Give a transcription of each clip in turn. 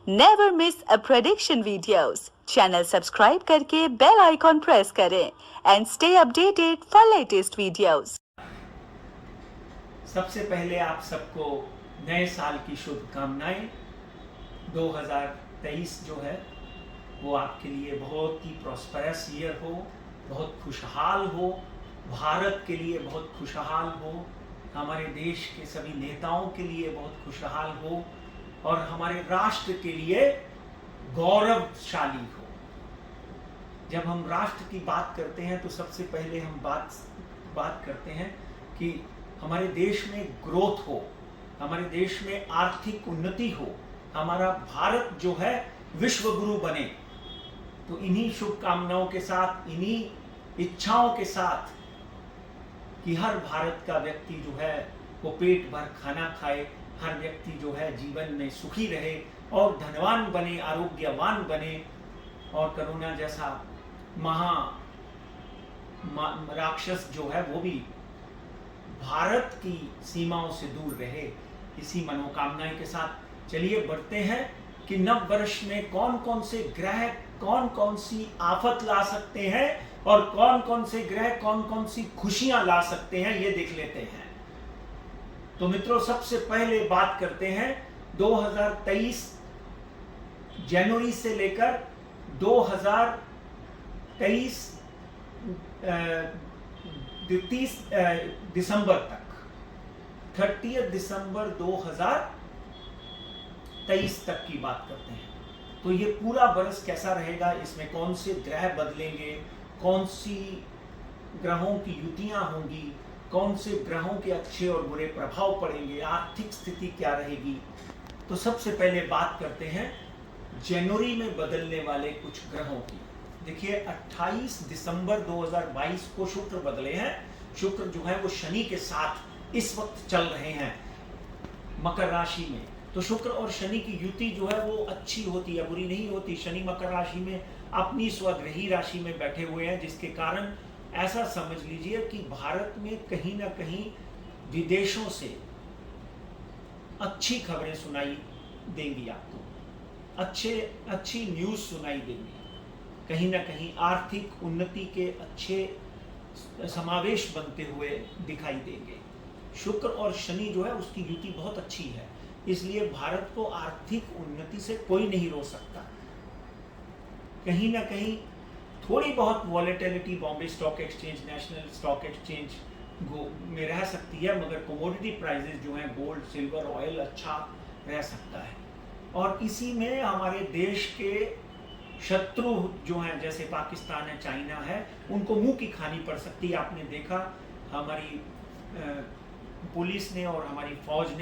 Never miss अ prediction videos. Channel subscribe करके bell icon press करें and stay updated for latest videos. सबसे पहले आप सबको नए साल की शुभकामनाएं। 2023 जो है वो आपके लिए बहुत ही प्रॉस्परस ईयर हो, बहुत खुशहाल हो, भारत के लिए बहुत खुशहाल हो, हमारे देश के सभी नेताओं के लिए बहुत खुशहाल हो और हमारे राष्ट्र के लिए गौरवशाली हो। जब हम राष्ट्र की बात करते हैं तो सबसे पहले हम बात करते हैं कि हमारे देश में ग्रोथ हो, हमारे देश में आर्थिक उन्नति हो, हमारा भारत जो है विश्व गुरु बने। तो इन्हीं शुभकामनाओं के साथ, इन्हीं इच्छाओं के साथ कि हर भारत का व्यक्ति जो है वो पेट भर खाना खाए, हर व्यक्ति जो है जीवन में सुखी रहे और धनवान बने, आरोग्यवान बने और कोरोना जैसा राक्षस जो है वो भी भारत की सीमाओं से दूर रहे। इसी मनोकामना के साथ चलिए बढ़ते हैं कि नव वर्ष में कौन कौन से ग्रह कौन कौन सी आफत ला सकते हैं और कौन कौन से ग्रह कौन कौन सी खुशियां ला सकते हैं, ये देख लेते हैं। तो मित्रों, सबसे पहले बात करते हैं 2023 जनवरी से लेकर 2023 30 दिसंबर तक, 30 दिसंबर 2023 तक की बात करते हैं। तो ये पूरा बरस कैसा रहेगा, इसमें कौन से ग्रह बदलेंगे, कौन सी ग्रहों की युतियां होंगी, कौन से ग्रहों के अच्छे और बुरे प्रभाव पड़ेंगे, आर्थिक स्थिति क्या रहेगी। तो सबसे पहले बात करते हैं जनवरी में बदलने वाले कुछ ग्रहों की। देखिए, 28 दिसंबर 2022 को शुक्र बदले हैं। शुक्र जो है वो शनि के साथ इस वक्त चल रहे हैं मकर राशि में। तो शुक्र और शनि की युति जो है वो अच्छी होती है, बुरी नहीं होती। शनि मकर राशि में अपनी स्वग्रही राशि में बैठे हुए हैं, जिसके कारण ऐसा समझ लीजिए कि भारत में कहीं ना कहीं विदेशों से अच्छी खबरें सुनाई देंगी, आपको अच्छी न्यूज सुनाई देंगी, कहीं ना कहीं आर्थिक उन्नति के अच्छे समावेश बनते हुए दिखाई देंगे। शुक्र और शनि जो है उसकी युति बहुत अच्छी है, इसलिए भारत को आर्थिक उन्नति से कोई नहीं रोक सकता। कहीं ना कहीं थोड़ी बहुत volatility Bombay stock exchange, national stock exchange में रह सकती है, मगर कमोडिटी प्राइसेस जो हैं गोल्ड, सिल्वर, ऑयल अच्छा रह सकता है। और इसी में हमारे देश के शत्रु जो हैं, जैसे पाकिस्तान है, चाइना है, उनको मुंह की खानी पड़ सकती है। आपने देखा हमारी पुलिस ने और हमारी फौज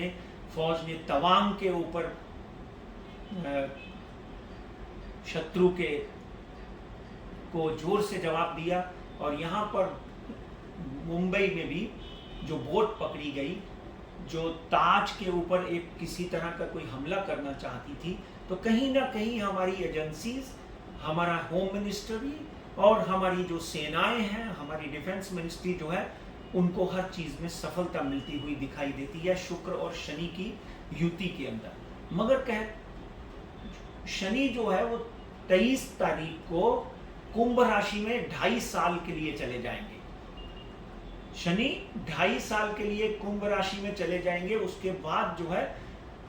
ने तवांग के ऊपर शत्रु के को जोर से जवाब दिया, और यहाँ पर मुंबई में भी जो बोट पकड़ी गई, जो ताज के ऊपर एक किसी तरह का कोई हमला करना चाहती थी, तो कहीं ना कहीं हमारी एजेंसीज, हमारा होम मिनिस्ट्री और हमारी जो सेनाएं हैं, हमारी डिफेंस मिनिस्ट्री जो है, उनको हर चीज में सफलता मिलती हुई दिखाई देती है शुक्र और शनि की युति के अंदर। मगर शनि जो है वो 23 तारीख को कुंभ राशि में 2.5 साल के लिए चले जाएंगे। शनि 2.5 साल के लिए कुंभ राशि में चले जाएंगे। उसके बाद जो है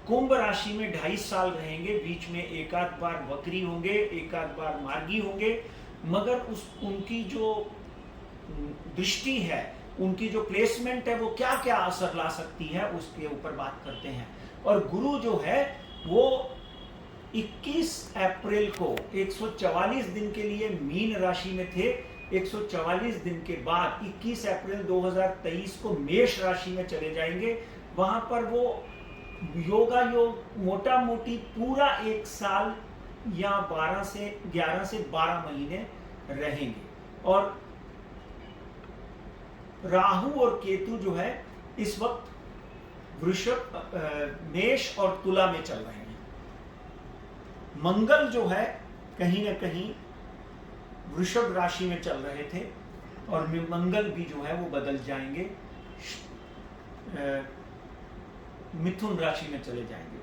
कुंभ राशि में 2.5 साल रहेंगे। बीच में एक आध बार वक्री होंगे, एक आध बार मार्गी होंगे, मगर उनकी जो दृष्टि है, उनकी जो प्लेसमेंट है, वो क्या क्या असर ला सकती है उसके ऊपर बात करते हैं। और गुरु जो है वो 21 अप्रैल को 144 दिन के लिए मीन राशि में थे। 144 दिन के बाद 21 अप्रैल 2023 को मेष राशि में चले जाएंगे। वहां पर वो योगा योग मोटा मोटी पूरा 1 साल या 11 से 12 महीने रहेंगे। और राहु और केतु जो है इस वक्त वृषभ, मेष और तुला में चल रहे हैं। मंगल जो है कहीं ना कहीं वृषभ राशि में चल रहे थे, और मंगल भी जो है वो बदल जाएंगे, मिथुन राशि में चले जाएंगे।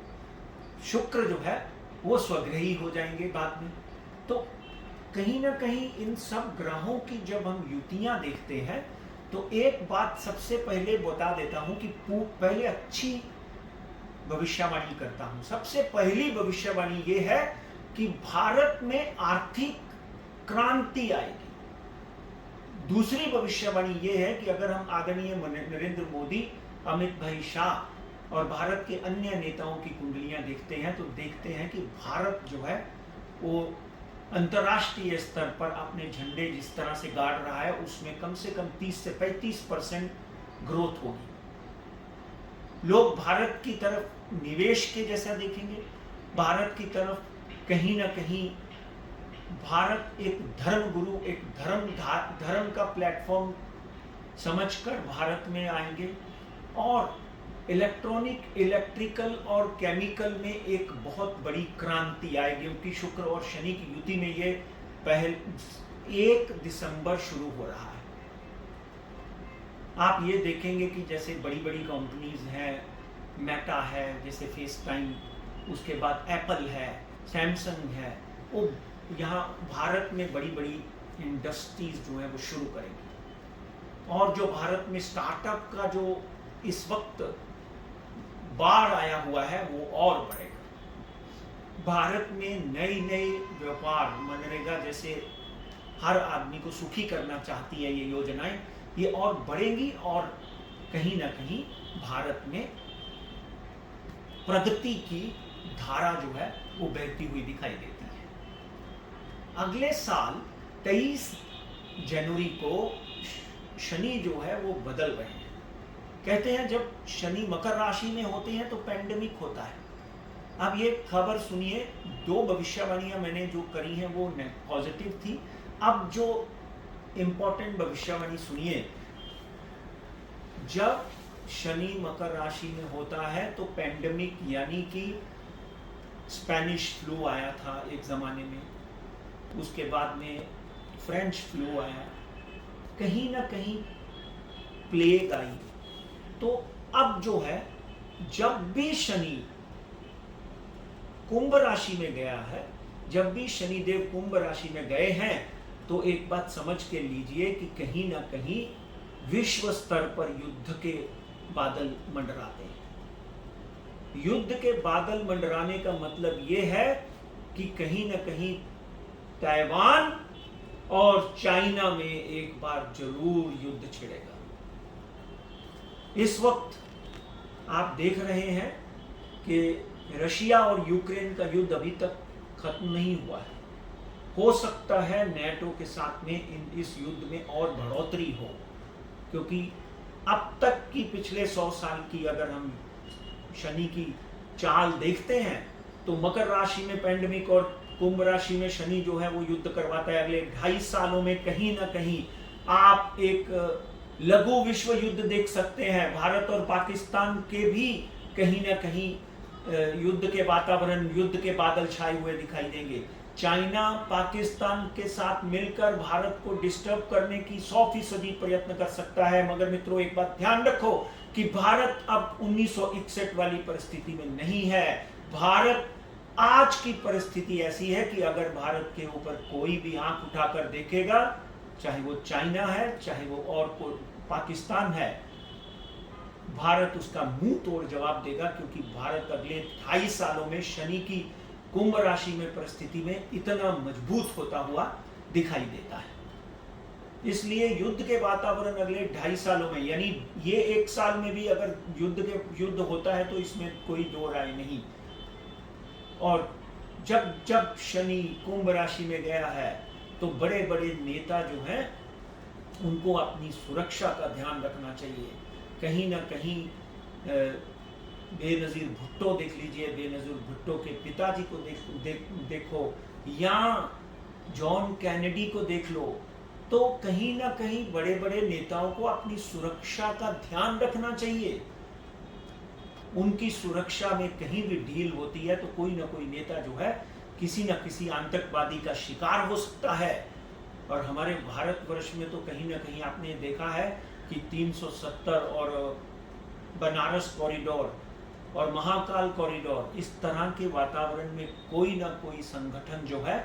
शुक्र जो है वो स्वग्रही हो जाएंगे बाद में। तो कहीं ना कहीं इन सब ग्रहों की जब हम युतियां देखते हैं तो एक बात सबसे पहले बता देता हूं कि पहले अच्छी भविष्यवाणी करता हूं। सबसे पहली भविष्यवाणी ये है कि भारत में आर्थिक क्रांति आएगी। दूसरी भविष्यवाणी ये है कि अगर हम आदरणीय नरेंद्र मोदी, अमित भाई शाह और भारत के अन्य नेताओं की कुंडलियां देखते हैं तो देखते हैं कि भारत जो है वो अंतर्राष्ट्रीय स्तर पर अपने झंडे जिस तरह से गाड़ रहा है उसमें कम से कम 30 से 35% ग्रोथ होगी। लोग भारत की तरफ निवेश के जैसा देखेंगे। भारत की तरफ कहीं ना कहीं भारत एक धर्म गुरु, एक धर्म का प्लेटफॉर्म समझकर भारत में आएंगे और इलेक्ट्रॉनिक, इलेक्ट्रिकल और केमिकल में एक बहुत बड़ी क्रांति आएगी, क्योंकि शुक्र और शनि की युति में ये 1 दिसंबर शुरू हो रहा है। आप ये देखेंगे कि जैसे बड़ी बड़ी कंपनीज हैं, मेटा है जैसे फेस टाइम, उसके बाद एप्पल है, सैमसंग है, वो यहाँ भारत में बड़ी बड़ी इंडस्ट्रीज जो है वो शुरू करेंगी। और जो भारत में स्टार्टअप का जो इस वक्त बाढ़ आया हुआ है वो और बढ़ेगा। भारत में नई नई व्यापार, मनरेगा जैसे हर आदमी को सुखी करना चाहती है ये योजनाएं, ये और बढ़ेंगी और कहीं ना कहीं भारत में प्रगति की धारा जो है वो बहती हुई दिखाई देती है। अगले साल 23 जनवरी को शनि जो है वो बदल रहे हैं। कहते हैं जब शनि मकर राशि में होते हैं तो पैंडेमिक होता है। अब ये खबर सुनिए, 2 भविष्यवाणियां मैंने जो करी हैं वो पॉजिटिव थी। अब जो इंपॉर्टेंट भविष्यवाणी सुनिए, जब शनि मकर राशि में होता है तो पैंडेमिक यानी कि स्पेनिश फ्लू आया था एक जमाने में, उसके बाद में फ्रेंच फ्लू आया, कहीं ना कहीं प्लेग आई। तो अब जो है जब भी शनि कुंभ राशि में गया है, जब भी शनिदेव कुंभ राशि में गए हैं तो एक बात समझ के लीजिए कि कहीं ना कहीं विश्व स्तर पर युद्ध के बादल मंडराते हैं। युद्ध के बादल मंडराने का मतलब यह है कि कहीं ना कहीं ताइवान और चाइना में एक बार जरूर युद्ध छिड़ेगा। इस वक्त आप देख रहे हैं कि रशिया और यूक्रेन का युद्ध अभी तक खत्म नहीं हुआ है। हो सकता है नेटो के साथ में इस युद्ध में और बढ़ोतरी हो, क्योंकि अब तक की पिछले 100 साल की अगर हम शनि की चाल देखते हैं तो मकर राशि में पैंडेमिक और कुंभ राशि में शनि जो है वो युद्ध करवाता है। अगले 2.5 सालों में कहीं ना कहीं आप एक लघु विश्व युद्ध देख सकते हैं। भारत और पाकिस्तान के भी कहीं ना कहीं युद्ध के वातावरण, युद्ध के बादल छाए हुए दिखाई देंगे। चाइना पाकिस्तान के साथ मिलकर भारत को डिस्टर्ब करने की 100% प्रयत्न कर सकता है। मगर मित्रों एक बात ध्यान रखो कि भारत अब 1961 वाली परिस्थिति में नहीं है। भारत आज की परिस्थिति ऐसी है कि अगर भारत के ऊपर कोई भी आंख उठाकर देखेगा, चाहे वो चाइना है चाहे वो और कोई पाकिस्तान है, भारत उसका मुंह तोड़ जवाब देगा, क्योंकि भारत अगले 2.5 सालों में शनि की कुंभ राशि में परिस्थिति में इतना मजबूत होता हुआ दिखाई देता है। इसलिए युद्ध के वातावरण अगले 2.5 सालों में, यानी ये 1 साल में भी अगर युद्ध होता है तो इसमें कोई दो राय नहीं। और जब शनि कुंभ राशि में गया है तो बड़े बड़े नेता जो हैं उनको अपनी सुरक्षा का ध्यान रखना चाहिए। कहीं ना कहीं बेनजीर भुट्टो देख लीजिए, बेनजीर भुट्टो के पिताजी को देखो, या जॉन कैनेडी को देख लो, तो कहीं ना कहीं बड़े बड़े नेताओं को अपनी सुरक्षा का ध्यान रखना चाहिए। उनकी सुरक्षा में कहीं भी ढील होती है तो कोई ना कोई नेता जो है किसी न किसी आतंकवादी का शिकार हो सकता है। और हमारे भारतवर्ष में तो कहीं ना कहीं आपने देखा है कि 370 और बनारस कॉरिडोर और महाकाल कॉरिडोर, इस तरह के वातावरण में कोई ना कोई संगठन जो है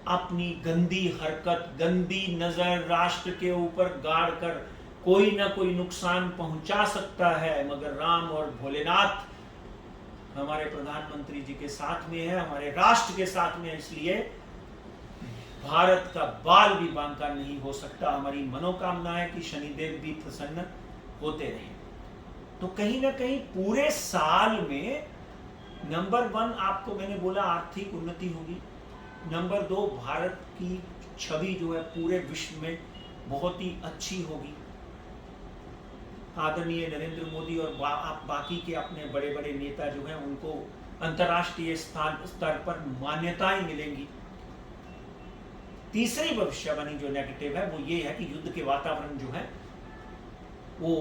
अपनी गंदी हरकत, गंदी नजर राष्ट्र के ऊपर गाड़ कर कोई ना कोई नुकसान पहुंचा सकता है। मगर राम और भोलेनाथ हमारे प्रधानमंत्री जी के साथ में है, हमारे राष्ट्र के साथ में है, इसलिए भारत का बाल भी बांका नहीं हो सकता। हमारी मनोकामना है कि शनिदेव भी प्रसन्न होते रहे। तो कहीं ना कहीं पूरे साल में नंबर 1 आपको मैंने बोला आर्थिक उन्नति होगी, नंबर 2 भारत की छवि जो है पूरे विश्व में बहुत ही अच्छी होगी। आदरणीय नरेंद्र मोदी और बाकी के अपने बड़े बड़े नेता जो हैं उनको अंतर्राष्ट्रीय स्तर पर मान्यताएं मिलेंगी। तीसरी भविष्यवाणी जो नेगेटिव है वो ये है कि युद्ध के वातावरण जो है वो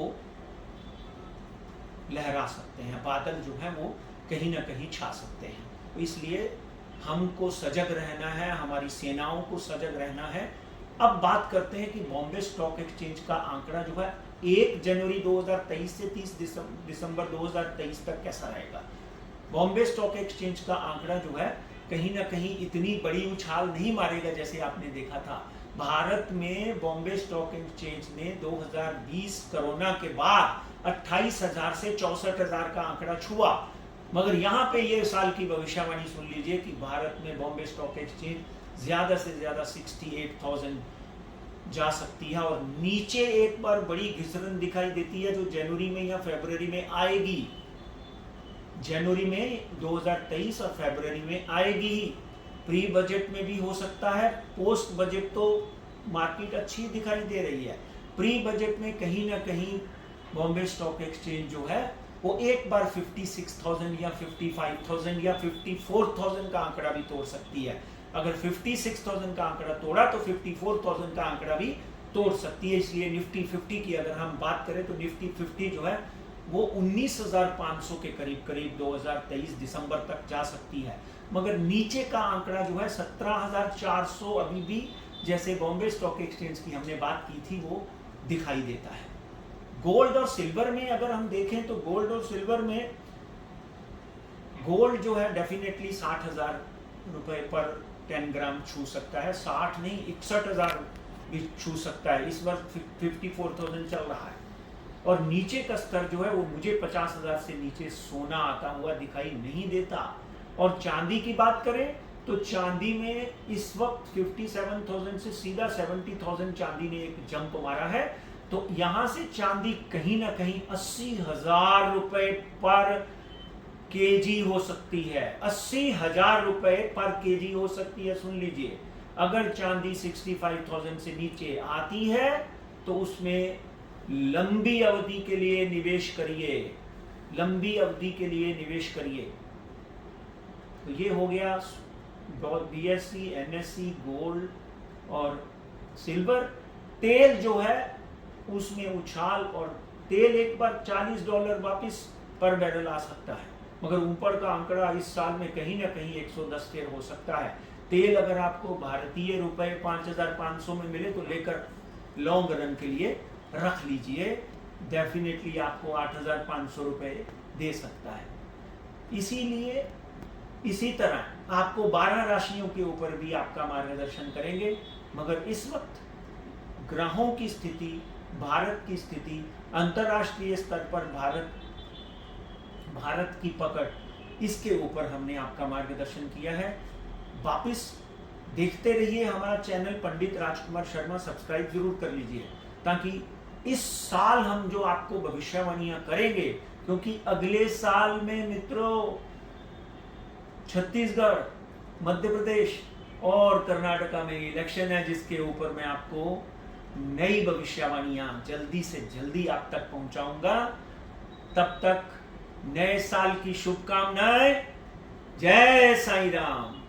लहरा सकते हैं, बादल जो है वो कहीं ना कहीं छा सकते हैं। तो इसलिए हमको सजग रहना है, हमारी सेनाओं को सजग रहना है। अब बात करते हैं कि बॉम्बे स्टॉक एक्सचेंज का आंकड़ा जो है 1 जनवरी 2023 से 30 दिसंबर 2023 तक कैसा रहेगा। बॉम्बे स्टॉक एक्सचेंज का आंकड़ा जो है कहीं ना कहीं इतनी बड़ी उछाल नहीं मारेगा जैसे आपने देखा था। भारत में बॉम्बे स्टॉक एक्सचेंज ने 2020 कोरोना के बाद 28,000 से 64,000 का आंकड़ा छुआ। मगर यहाँ पे ये साल की भविष्यवाणी सुन लीजिए कि भारत में बॉम्बे स्टॉक एक्सचेंज ज्यादा से ज्यादा 68,000 जा सकती है और नीचे एक बार बड़ी घिसरन दिखाई देती है जो जनवरी में या फरवरी में आएगी। जनवरी में 2023 और फरवरी में आएगी ही। प्री बजट में भी हो सकता है, पोस्ट बजट तो मार्केट अच्छी दिखाई दे रही है। प्री बजट में कहीं ना कहीं बॉम्बे स्टॉक एक्सचेंज जो है वो एक बार 56,000 या 55,000 या 54,000 का आंकड़ा भी तोड़ सकती है। अगर 56,000 का आंकड़ा तोड़ा तो 54,000 का आंकड़ा भी तोड़ सकती है। इसलिए निफ्टी 50 की अगर हम बात करें तो निफ्टी 50 जो है वो 19,500 के करीब करीब 2023 दिसंबर तक जा सकती है। मगर नीचे का आंकड़ा जो है 17,400 अभी भी जैसे बॉम्बे स्टॉक एक्सचेंज की हमने बात की थी वो दिखाई देता है। गोल्ड और सिल्वर में अगर हम देखें तो गोल्ड और सिल्वर में गोल्ड जो है डेफिनेटली 60,000 रुपए पर 10 ग्राम छू सकता है, 60 नहीं 61,000 भी छू सकता है। इस वक्त 54,000 चल रहा है और नीचे का स्तर जो है वो मुझे 50,000 से नीचे सोना आता हुआ दिखाई नहीं देता। और चांदी की बात करें तो चांदी में इस वक्त 57,000 से सीधा 70,000 चांदी ने एक जंप मारा है। तो यहां से चांदी कहीं ना कहीं 80,000 रुपए पर केजी हो सकती है, 80,000 रुपए पर केजी हो सकती है। सुन लीजिए, अगर चांदी 65,000 से नीचे आती है तो उसमें लंबी अवधि के लिए निवेश करिए, लंबी अवधि के लिए निवेश करिए। तो ये हो गया बीएससी, एनएससी, गोल्ड और सिल्वर। तेल जो है उसमें उछाल, और तेल एक बार $40 वापस पर बैरल आ सकता है, मगर ऊपर का आंकड़ा इस साल में कहीं ना कहीं 110 के हो सकता है। तेल अगर आपको भारतीय रुपए 5,500 में मिले तो लेकर लॉन्ग रन के लिए रख लीजिए, डेफिनेटली आपको 8,500 रुपए दे सकता है। इसीलिए इसी तरह आपको 12 राशियों के ऊपर भी आपका मार्गदर्शन करेंगे। मगर इस वक्त ग्रहों की स्थिति, भारत की स्थिति, अंतर्राष्ट्रीय स्तर पर भारत की पकड़, इसके ऊपर हमने आपका मार्गदर्शन किया है। वापिस देखते रहिए हमारा चैनल पंडित राजकुमार शर्मा, सब्सक्राइब जरूर कर लीजिए ताकि इस साल हम जो आपको भविष्यवाणियां करेंगे, क्योंकि अगले साल में मित्रों छत्तीसगढ़, मध्य प्रदेश और कर्नाटका में इलेक्शन है, जिसके ऊपर मैं आपको नई भविष्यवाणियां जल्दी से जल्दी आप तक पहुंचाऊंगा। तब तक नए साल की शुभकामनाएं। जय साईं राम।